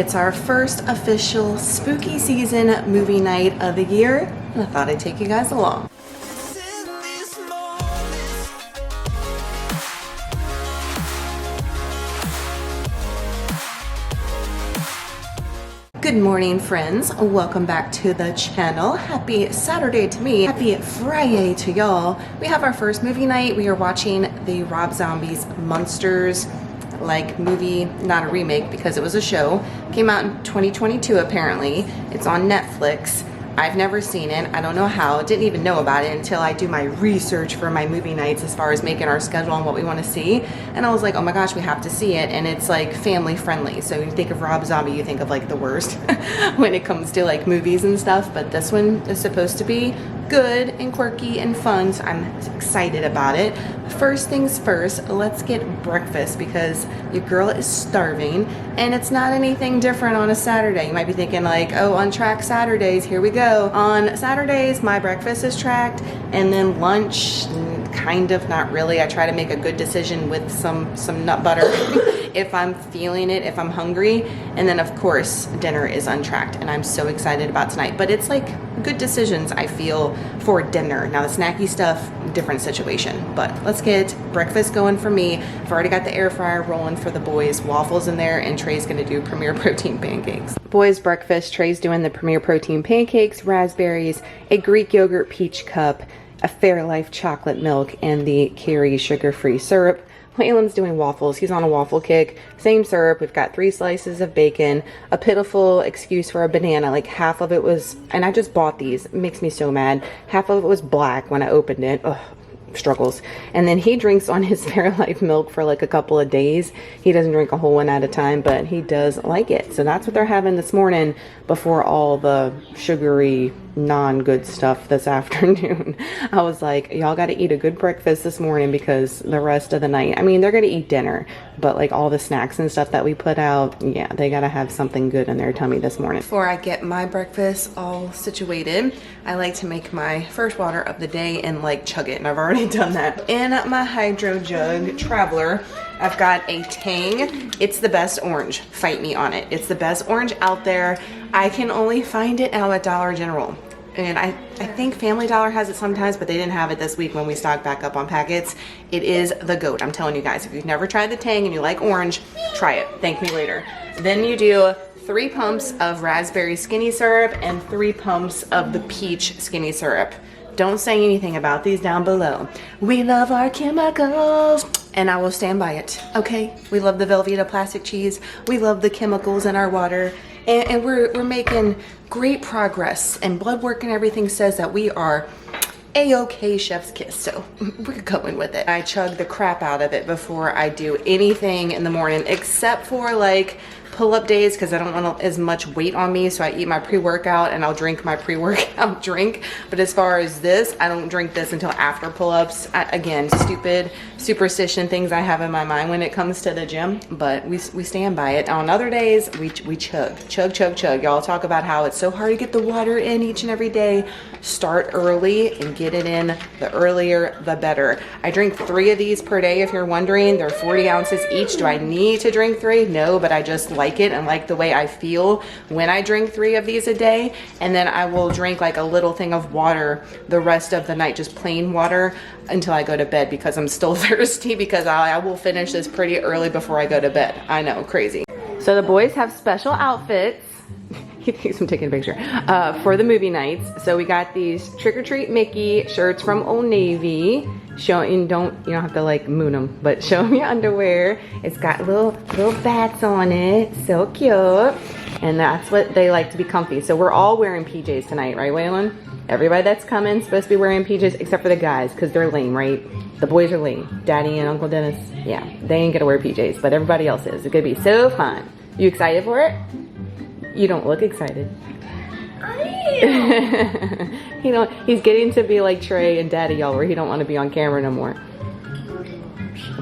It's our first official spooky season movie night of the year, and I thought I'd take you guys along. Good morning, friends. Welcome back to the channel. Happy Saturday to me. Happy Friday to y'all. We have our first movie night. We are watching the Rob Zombie's Munsters movie, not a remake because it was a show. Came out in 2022 apparently. It's on Netflix. I've never seen it. I don't know how. Didn't even know about it until I do my research for my movie nights as far as making our schedule on what we want to see. And I was like, oh my gosh, we have to see it. And it's like family friendly. So you think of Rob Zombie, you think of like the worst when it comes to like movies and stuff. But this one is supposed to be good and quirky and fun. So I'm excited about it. First things first, let's get breakfast because your girl is starving and it's not anything different on a Saturday. You might be thinking like, oh, on track Saturdays, here we go. On Saturdays, my breakfast is tracked, and then lunch, kind of, not really. I try to make a good decision with some nut butter if I'm feeling it, if I'm hungry. And then of course, dinner is untracked, and I'm so excited about tonight. But it's like good decisions, I feel, for dinner. Now the snacky stuff, different situation. But let's get breakfast going for me. I've already got the air fryer rolling for the boys. Waffles in there, and Trey's gonna do Premier Protein pancakes. Boys breakfast, Trey's doing the Premier Protein pancakes, raspberries, a Greek yogurt peach cup, a Fairlife chocolate milk, and the Carrie sugar-free syrup. Waylon's doing waffles. He's on a waffle kick. Same syrup. We've got 3 slices of bacon, a pitiful excuse for a banana. Like half of it was, and I just bought these. It makes me so mad. Half of it was black when I opened it. Ugh. Struggles. And then he drinks on his Fairlife milk for like a couple of days. He doesn't drink a whole one at a time, but he does like it. So that's what they're having this morning before all the sugary non-good stuff this afternoon. I was like, y'all got to eat a good breakfast this morning because the rest of the night, I mean, they're going to eat dinner, but like all the snacks and stuff that we put out, yeah, they got to have something good in their tummy this morning. Before I get my breakfast all situated, I like to make my first water of the day and like chug it, and I've already done that. In my HYDROJUG Traveler, I've got a Tang. It's the best orange. Fight me on it. It's the best orange out there. I can only find it now at Dollar General. And I think Family Dollar has it sometimes, but they didn't have it this week when we stocked back up on packets. It is the GOAT. I'm telling you guys, if you've never tried the Tang and you like orange, try it. Thank me later. Then you do 3 pumps of raspberry skinny syrup and 3 pumps of the peach skinny syrup. Don't say anything about these down below. We love our chemicals, and I will stand by it, okay? We love the Velveeta plastic cheese. We love the chemicals in our water, and we're making great progress, and blood work and everything says that we are a-okay chef's kiss, so we're going with it. I chug the crap out of it before I do anything in the morning, except for like pull-up days, because I don't want as much weight on me, so I eat my pre-workout and I'll drink my pre-workout drink. But as far as this, I don't drink this until after pull-ups. Again, stupid superstition things I have in my mind when it comes to the gym, but we stand by it. On other days, we chug. Y'all talk about how it's so hard to get the water in each and every day. Start early and get it in. The earlier, the better. I drink 3 of these per day, if you're wondering. They're 40 ounces each. Do I need to drink 3? No, but I just like it and like the way I feel when I drink 3 of these a day. And then I will drink like a little thing of water the rest of the night, just plain water, until I go to bed because I'm still thirsty, because I will finish this pretty early before I go to bed. I know, crazy. So the boys have special outfits. He thinks I'm taking a picture for the movie nights. So we got these Trick or Treat Mickey shirts from Old Navy. You don't have to like moon them, but show them your underwear. It's got little bats on it, so cute. And that's what they like, to be comfy. So we're all wearing PJs tonight, right, Waylon? Everybody that's coming supposed to be wearing PJs except for the guys, because they're lame, right? The boys are lame. Daddy and Uncle Dennis, yeah, they ain't gonna wear PJs, but everybody else is. It's gonna be so fun. You excited for it? You don't look excited. I am. He's getting to be like Trey and Daddy, y'all, where he don't want to be on camera no more.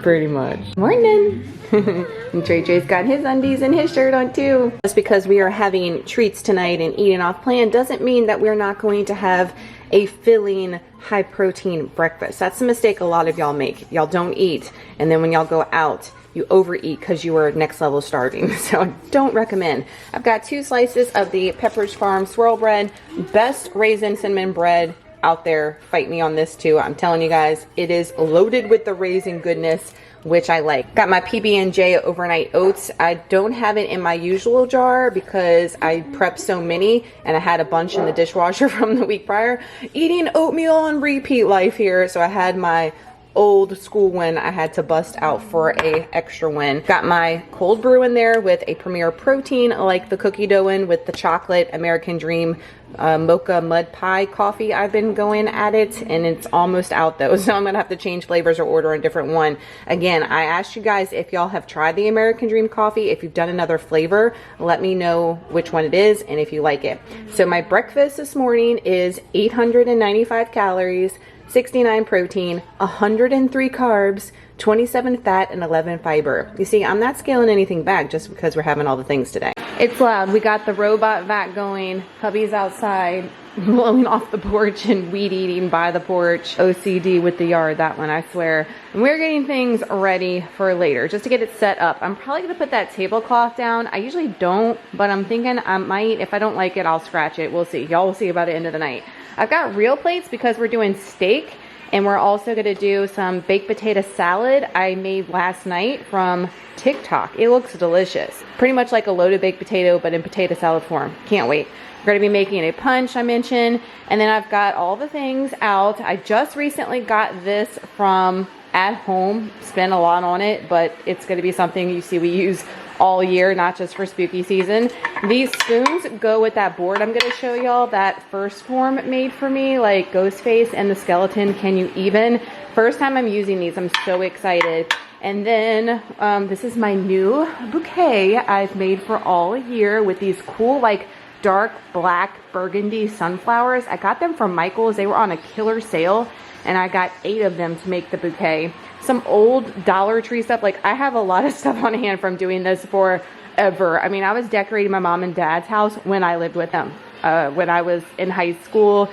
Pretty much. Morning. And Trey's got his undies and his shirt on too. Just because we are having treats tonight and eating off plan doesn't mean that we're not going to have a filling, high protein breakfast. That's the mistake a lot of y'all make. Y'all don't eat, and then when y'all go out, you overeat because you are next level starving. So don't recommend. I've got 2 slices of the Pepperidge Farm swirl bread. Best raisin cinnamon bread out there. Fight me on this too. I'm telling you guys, it is loaded with the raisin goodness, which I like. Got my PB&J overnight oats. I don't have it in my usual jar because I prepped so many and I had a bunch in the dishwasher from the week prior. Eating oatmeal on repeat life here. So I had my old school one I had to bust out for a extra one. Got my cold brew in there with a Premier protein, like the cookie dough in, with the chocolate American Dream mocha mud pie coffee. I've been going at it and it's almost out though, so I'm gonna have to change flavors or order a different one. Again, I asked you guys if y'all have tried the American Dream coffee. If you've done another flavor, let me know which one it is and if you like it. So my breakfast this morning is 895 calories, 69 protein, 103 carbs, 27 fat, and 11 fiber. You see, I'm not scaling anything back just because we're having all the things today. It's loud. We got the robot vac going. Hubby's outside blowing off the porch and weed eating by the porch. OCD with the yard, that one, I swear. And we're getting things ready for later, just to get it set up. I'm probably gonna put that tablecloth down. I usually don't, but I'm thinking I might. If I don't like it, I'll scratch it. We'll see. Y'all will see about the end of the night. I've got real plates because we're doing steak, and we're also gonna do some baked potato salad I made last night from TikTok. It looks delicious. Pretty much like a loaded baked potato, but in potato salad form. Can't wait. We're gonna be making a punch, I mentioned, and then I've got all the things out. I just recently got this from At Home. Spent a lot on it, but it's gonna be something you see we use all year, not just for spooky season. These spoons go with that board I'm gonna show y'all that First Form made for me, like Ghostface and the Skeleton, Can You Even? First time I'm using these, I'm so excited. And then this is my new bouquet I've made for all year with these cool like dark black burgundy sunflowers. I got them from Michael's. They were on a killer sale and I got 8 of them to make the bouquet. Some old Dollar Tree stuff. Like, I have a lot of stuff on hand from doing this forever. I mean, I was decorating my mom and dad's house when I lived with them. When I was in high school,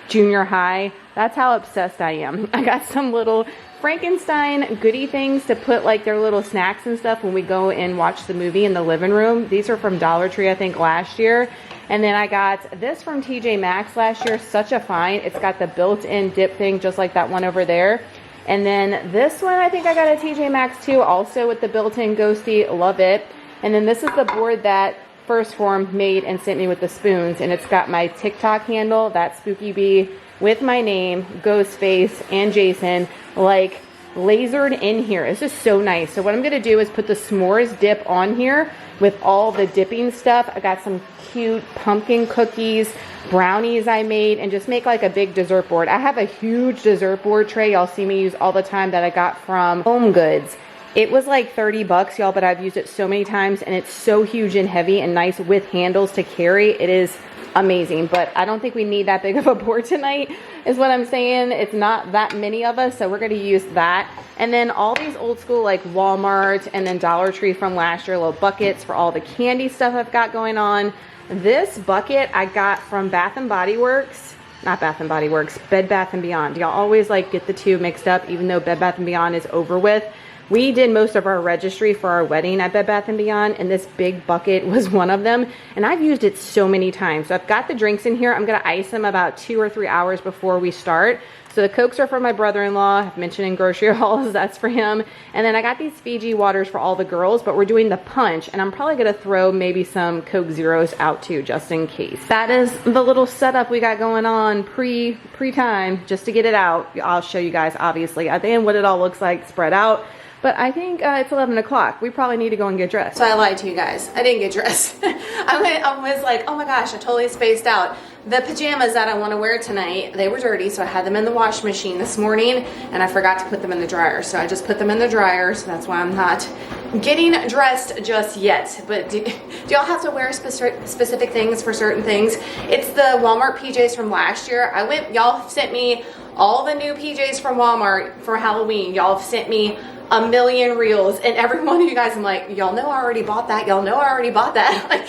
junior high. That's how obsessed I am. I got some little Frankenstein goodie things to put like their little snacks and stuff when we go and watch the movie in the living room. These are from Dollar Tree, I think, last year. And then I got this from TJ Maxx last year. Such a find. It's got the built-in dip thing, just like that one over there. And then this one, I think I got at TJ Maxx too, also with the built-in ghosty. Love it. And then this is the board that First Form made and sent me with the spoons. And it's got my TikTok handle, that Spooky Bee, with my name, Ghostface, and Jason, like lasered in here. It's just so nice. So what I'm gonna do is put the s'mores dip on here with all the dipping stuff. I got some cute pumpkin cookies, brownies I made, and just make like a big dessert board. I have a huge dessert board tray y'all see me use all the time that I got from Home Goods. It was like 30 bucks, y'all, but I've used it so many times, and it's so huge and heavy and nice with handles to carry. It is amazing, but I don't think we need that big of a board tonight, is what I'm saying. It's not that many of us, so we're going to use that. And then all these old school like Walmart and then Dollar Tree from last year, little buckets for all the candy stuff I've got going on. This bucket I got from Bath and Body Works. Not Bath and Body Works, Bed Bath and Beyond. Y'all always like get the two mixed up, even though Bed Bath and Beyond is over with. We did most of our registry for our wedding at Bed Bath & Beyond, and this big bucket was one of them, and I've used it so many times. So I've got the drinks in here. I'm gonna ice them about 2 or 3 hours before we start. So the Cokes are for my brother-in-law. I've mentioned in grocery hauls, that's for him. And then I got these Fiji waters for all the girls, but we're doing the punch, and I'm probably gonna throw maybe some Coke Zeros out too, just in case. That is the little setup we got going on pre-time, just to get it out. I'll show you guys, obviously, at the end what it all looks like spread out. But I think it's 11 o'clock. We probably need to go and get dressed. So I lied to you guys. I didn't get dressed. I was like, oh my gosh, I totally spaced out. The pajamas that I want to wear tonight, they were dirty, so I had them in the wash machine this morning, and I forgot to put them in the dryer. So I just put them in the dryer, so that's why I'm not getting dressed just yet. But do y'all have to wear specific things for certain things? It's the Walmart PJs from last year. Y'all sent me all the new PJs from Walmart for Halloween. Y'all have sent me a million reels, and every one of you guys, I'm like, y'all know I already bought that. Y'all know I already bought that. Like,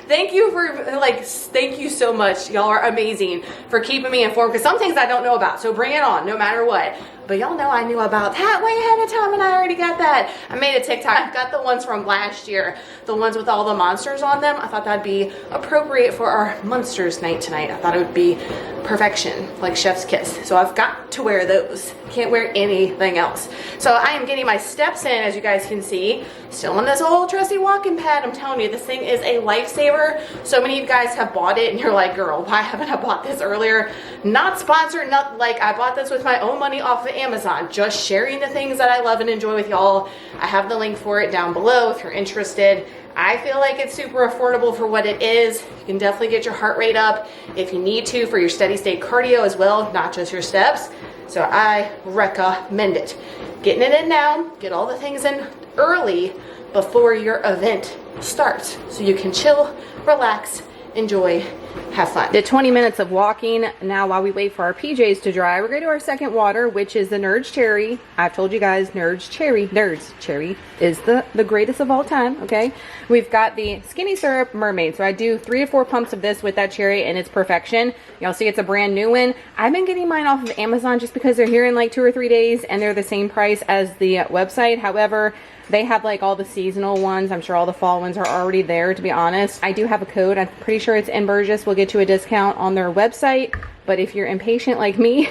thank you so much. Y'all are amazing for keeping me informed, because some things I don't know about, so bring it on no matter what. but y'all know I knew about that way ahead of time and I already got that. I made a TikTok. I've got the ones from last year, the ones with all the monsters on them. I thought that'd be appropriate for our Munsters night tonight. I thought it would be perfection, like chef's kiss. So I've got to wear those. Can't wear anything else. So I am getting my steps in, as you guys can see. Still on this old trusty walking pad. I'm telling you, this thing is a lifesaver. So many of you guys have bought it and you're like, girl, why haven't I bought this earlier? Not sponsored, not like I bought this with my own money off of Amazon. Just sharing the things that I love and enjoy with y'all. I have the link for it down below if you're interested. I feel like it's super affordable for what it is. You can definitely get your heart rate up if you need to for your steady state cardio as well, not just your steps. So I recommend it. Getting it in now, get all the things in early before your event starts so you can chill, relax, enjoy, have fun. Did 20 minutes of walking. Now while we wait for our PJs to dry, we're gonna do our second water, which is the Nerds Cherry. I've told you guys, Nerds Cherry is the greatest of all time, okay? We've got the Skinny Syrup Mermaid. So I do 3 to 4 pumps of this with that cherry and it's perfection. Y'all see it's a brand new one. I've been getting mine off of Amazon just because they're here in like 2 or 3 days and they're the same price as the website. However, they have like all the seasonal ones. I'm sure all the fall ones are already there, to be honest. I do have a code. I'm pretty sure it's Burgess will get you a discount on their website. But if you're impatient like me,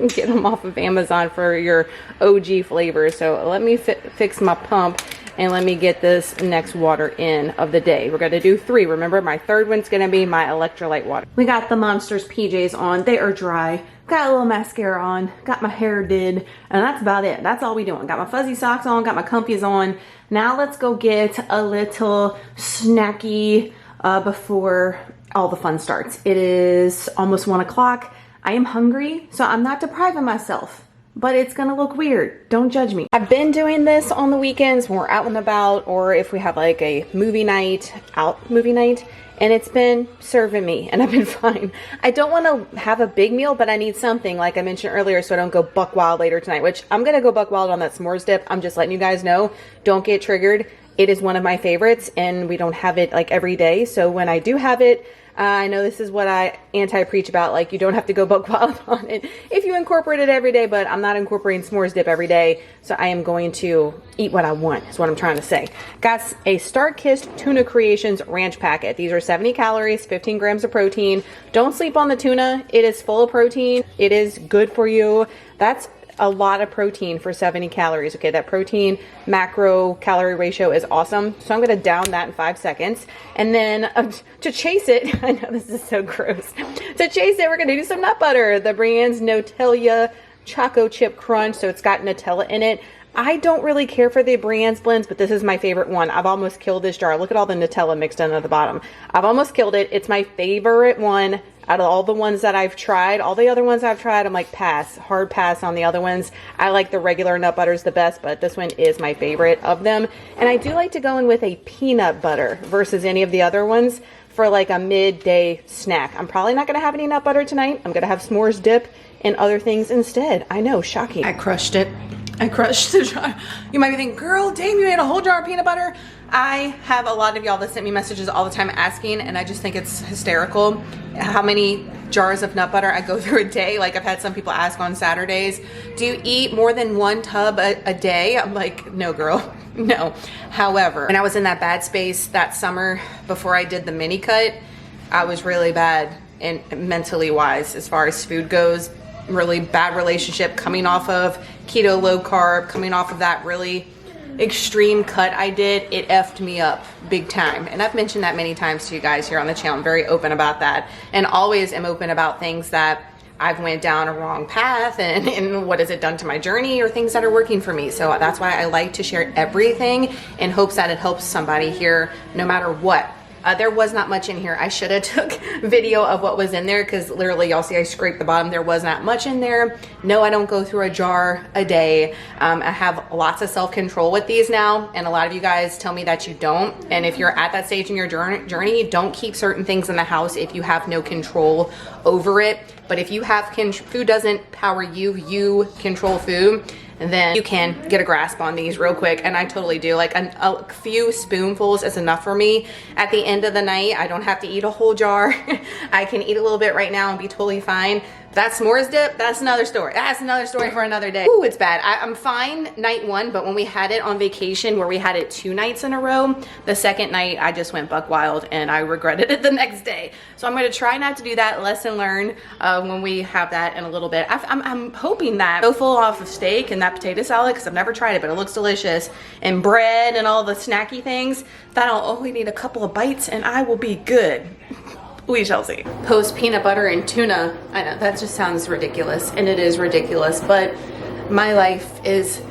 get them off of Amazon for your OG flavors. So let me fix my pump and let me get this next water in of the day. We're going to do 3. Remember, my third one's going to be my electrolyte water. We got the Munsters PJs on. They are dry. Got a little mascara on, got my hair did, and that's about it. That's all we doing. Got my fuzzy socks on, got my comfies on. Now let's go get a little snacky before all the fun starts. It is almost 1 o'clock. I am hungry, so I'm not depriving myself, but it's gonna look weird. Don't judge me. I've been doing this on the weekends when we're out and about, or if we have like a movie night, and it's been serving me and I've been fine. I don't want to have a big meal, but I need something like I mentioned earlier so I don't go buck wild later tonight, which I'm going to go buck wild on that s'mores dip. I'm just letting you guys know, don't get triggered. It is one of my favorites and we don't have it like every day. So when I do have it, I know this is what I anti-preach about, like you don't have to go buck wild on it if you incorporate it every day, but I'm not incorporating s'mores dip every day, so I am going to eat what I want, is what I'm trying to say. Got a Star-Kissed Tuna Creations ranch packet. These are 70 calories, 15 grams of protein. Don't sleep on the tuna. It is full of protein. It is good for you. That's a lot of protein for 70 calories. Okay, that protein macro calorie ratio is awesome. So I'm gonna down that in 5 seconds. And then to chase it, I know this is so gross. To chase it, we're gonna do some nut butter. The brand's Nutella Choco Chip Crunch, so it's got Nutella in it. I don't really care for the brands blends, but this is my favorite one. I've almost killed this jar. Look at all the Nutella mixed in at the bottom. I've almost killed it. It's my favorite one out of all the ones that I've tried. All the other ones I've tried, I'm like pass, hard pass on the other ones. I like the regular nut butters the best, but this one is my favorite of them. And I do like to go in with a peanut butter versus any of the other ones for like a midday snack. I'm probably not gonna have any nut butter tonight. I'm gonna have s'mores dip and other things instead. I know, shocking. I crushed it. I crushed the jar. You might be thinking, girl, damn, you ate a whole jar of peanut butter. I have a lot of y'all that sent me messages all the time asking, and I just think it's hysterical how many jars of nut butter I go through a day. Like I've had some people ask on Saturdays, do you eat more than 1 tub a day? I'm like, no, girl, no. However, when I was in that bad space that summer before I did the mini cut, I was really bad and mentally wise as far as food goes. Really bad relationship coming off of keto, low carb, coming off of that really extreme cut I did. It effed me up big time. And I've mentioned that many times to you guys here on the channel. I'm very open about that and always am open about things that I've went down a wrong path and what has it done to my journey or things that are working for me. So that's why I like to share everything in hopes that it helps somebody here no matter what. There was not much in here. I should have took video of what was in there because literally y'all see I scraped the bottom. There was not much in there. No, I don't go through a jar a day. I have lots of self-control with these now, and a lot of you guys tell me that you don't. And if you're at that stage in your journey, don't keep certain things in the house if you have no control over it. But if you have food doesn't power you, you control food, and then you can get a grasp on these real quick. And I totally do. Like a few spoonfuls is enough for me. At the end of the night, I don't have to eat a whole jar. I can eat a little bit right now and be totally fine. That s'mores dip, that's another story. That's another story for another day. Ooh, it's bad. I'm fine night one, but when we had it on vacation where we had it 2 nights in a row, the second night I just went buck wild and I regretted it the next day. So I'm gonna try not to do that. Lesson learned when we have that in a little bit. I'm hoping that go full off of steak and that potato salad, because I've never tried it, but it looks delicious, and bread and all the snacky things, that I'll only need a couple of bites and I will be good. We shall see. Post peanut butter and tuna. I know that just sounds ridiculous, and it is ridiculous, but my life is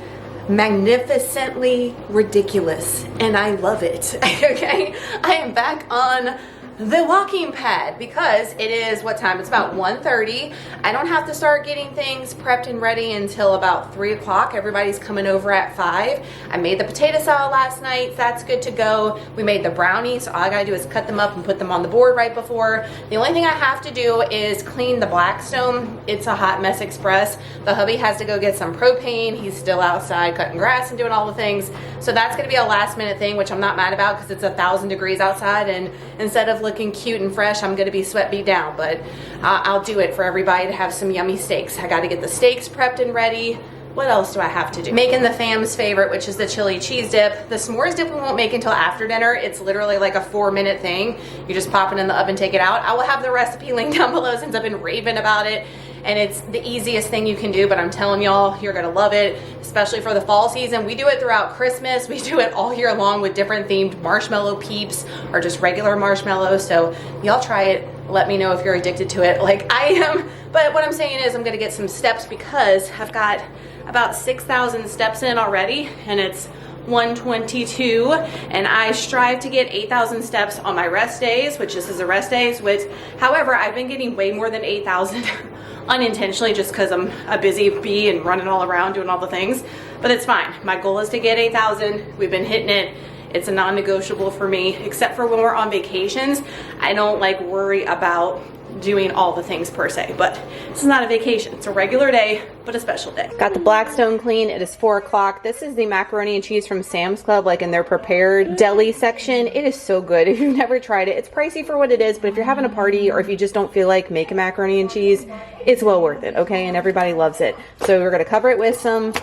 magnificently ridiculous and I love it. Okay, I am back on the walking pad because it is, what time? It's about 1:30. I don't have to start getting things prepped and ready until about 3 o'clock. Everybody's coming over at 5. I made the potato salad last night. That's good to go. We made the brownies, so all I gotta do is cut them up and put them on the board right before. The only thing I have to do is clean the Blackstone. It's a hot mess express. The hubby has to go get some propane. He's still outside cutting grass and doing all the things. So that's gonna be a last minute thing, which I'm not mad about because it's 1,000 degrees outside, and instead of looking cute and fresh, I'm gonna be sweat beat down, but I'll do it for everybody to have some yummy steaks. I gotta get the steaks prepped and ready. What else do I have to do? Making the fam's favorite, which is the chili cheese dip. The s'mores dip we won't make until after dinner. It's literally like a 4-minute thing. You just pop it in the oven, take it out. I will have the recipe linked down below since I've been raving about it. And it's the easiest thing you can do, but I'm telling y'all, you're gonna love it, especially for the fall season. We do it throughout Christmas. We do it all year long with different themed marshmallow peeps or just regular marshmallows. So y'all try it. Let me know if you're addicted to it like I am. But what I'm saying is I'm gonna get some steps because I've got about 6,000 steps in already, and it's 1:22, and I strive to get 8,000 steps on my rest days, which this is a rest days, which, however, I've been getting way more than 8,000 unintentionally just because I'm a busy bee and running all around doing all the things, but it's fine. My goal is to get 8,000. We've been hitting it. It's a non-negotiable for me, except for when we're on vacations. I don't like worry about doing all the things per se, but this is not a vacation. It's a regular day, but a special day. Got the Blackstone clean. It is 4 o'clock. This is the macaroni and cheese from Sam's Club, like in their prepared deli section. It is so good. If you've never tried it, it's pricey for what it is, but if you're having a party or if you just don't feel like making macaroni and cheese, it's well worth it, okay? And everybody loves it. So we're gonna cover it with some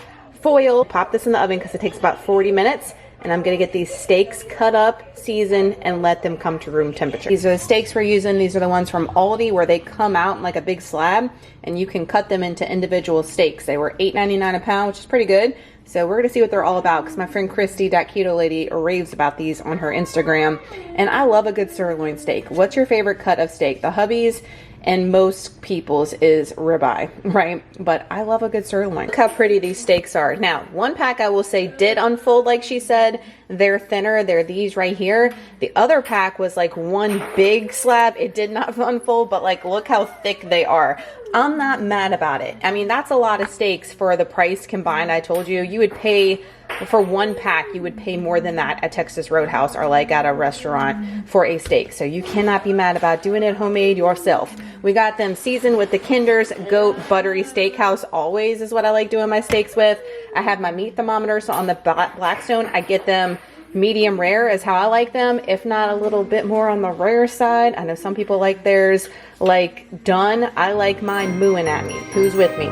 foil, pop this in the oven because it takes about 40 minutes. And I'm gonna get these steaks cut up, seasoned, and let them come to room temperature. These are the steaks we're using. These are the ones from Aldi where they come out in like a big slab and you can cut them into individual steaks. They were $8.99 a pound, which is pretty good. So we're gonna see what they're all about because my friend Christy, that keto lady, raves about these on her Instagram. And I love a good sirloin steak. What's your favorite cut of steak? The hubby's and most people's is ribeye, right? But I love a good sirloin. Look how pretty these steaks are. Now, one pack I will say did unfold, like she said. They're thinner. They're these right here. The other pack was like one big slab. It did not unfold, but like, look how thick they are. I'm not mad about it. I mean, that's a lot of steaks for the price combined. I told you, you would pay for one pack, you would pay more than that at Texas Roadhouse or like at a restaurant for a steak. So you cannot be mad about doing it homemade yourself. We got them seasoned with the Kinder's Goat Buttery Steakhouse. Always is what I like doing my steaks with. I have my meat thermometer, so on the Blackstone, I get them medium rare is how I like them, if not a little bit more on the rare side. I know some people like theirs like done. I like mine mooing at me. Who's with me?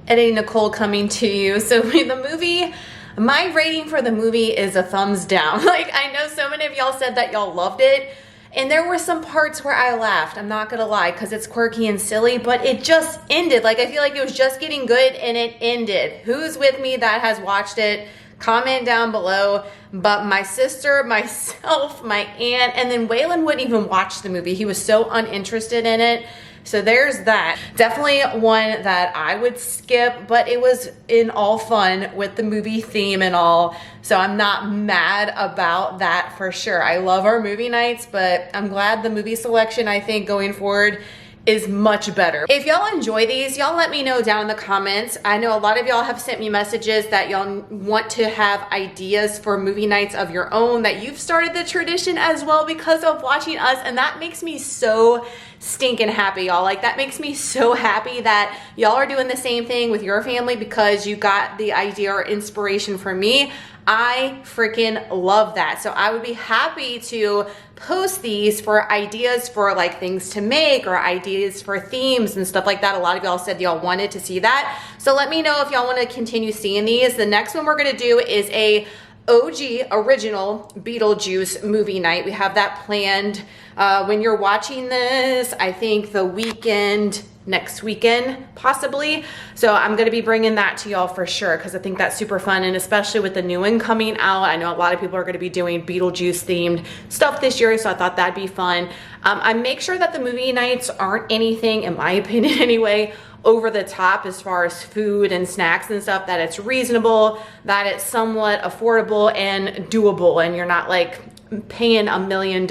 Eddie Nicole coming to you. So the movie, my rating for the movie is a thumbs down. Like, I know so many of y'all said that y'all loved it, and there were some parts where I laughed, I'm not gonna lie, because it's quirky and silly, but it just ended. Like, I feel like it was just getting good and it ended. Who's with me that has watched it? Comment down below. But my sister, myself, my aunt, and then Waylon wouldn't even watch the movie. He was so uninterested in it. So there's that. Definitely one that I would skip, but it was in all fun with the movie theme and all. So I'm not mad about that for sure. I love our movie nights, but I'm glad the movie selection, I think, going forward is much better. If y'all enjoy these, y'all let me know down in the comments. I know a lot of y'all have sent me messages that y'all want to have ideas for movie nights of your own, that you've started the tradition as well because of watching us, and that makes me so stinking happy, y'all. Like, that makes me so happy that y'all are doing the same thing with your family because you got the idea or inspiration from me. I freaking love that. So I would be happy to post these for ideas for like things to make or ideas for themes and stuff like that. A lot of y'all said y'all wanted to see that. So let me know if y'all want to continue seeing these. The next one we're going to do is a OG original Beetlejuice movie night. We have that planned when you're watching this, I think the weekend, next weekend possibly. So I'm going to be bringing that to y'all for sure because I think that's super fun, and especially with the new one coming out, I know a lot of people are going to be doing Beetlejuice themed stuff this year, so I thought that'd be fun. I make sure that the movie nights aren't anything, in my opinion anyway, over the top as far as food and snacks and stuff, that it's reasonable, that it's somewhat affordable and doable, and you're not like paying $1 million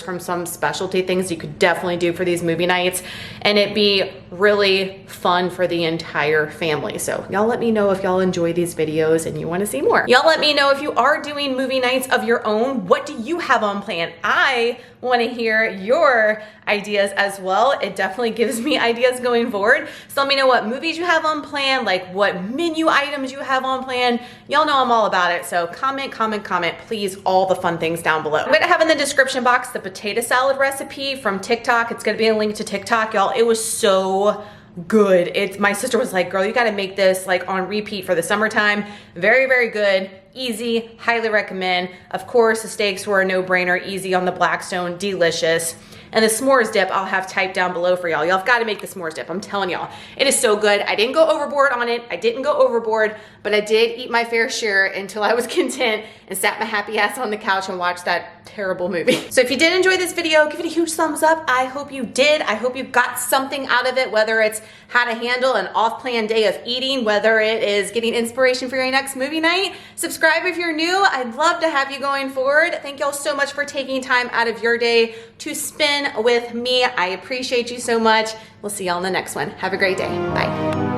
from some specialty things you could definitely do for these movie nights, and it be really fun for the entire family. So y'all let me know if y'all enjoy these videos and you want to see more. Y'all let me know if you are doing movie nights of your own. What do you have on plan? I want to hear your ideas as well. It definitely gives me ideas going forward. So let me know what movies you have on plan, like what menu items you have on plan. Y'all know I'm all about it. So comment, please, all the fun things down below. I'm gonna have in the description box the potato salad recipe from TikTok. It's gonna be a link to TikTok, y'all. It was so good. My sister was like, girl, you gotta make this like on repeat for the summertime. Very, very good. Easy, highly recommend. Of course, the steaks were a no-brainer, easy on the Blackstone, delicious. And the s'mores dip I'll have typed down below for y'all. Y'all have got to make the s'mores dip. I'm telling y'all, it is so good. I didn't go overboard on it. I didn't go overboard, but I did eat my fair share until I was content and sat my happy ass on the couch and watched that terrible movie. So if you did enjoy this video, give it a huge thumbs up. I hope you did. I hope you got something out of it, whether it's how to handle an off-plan day of eating, whether it is getting inspiration for your next movie night. Subscribe if you're new. I'd love to have you going forward. Thank y'all so much for taking time out of your day to spend with me. I appreciate you so much. We'll see y'all in the next one. Have a great day. Bye.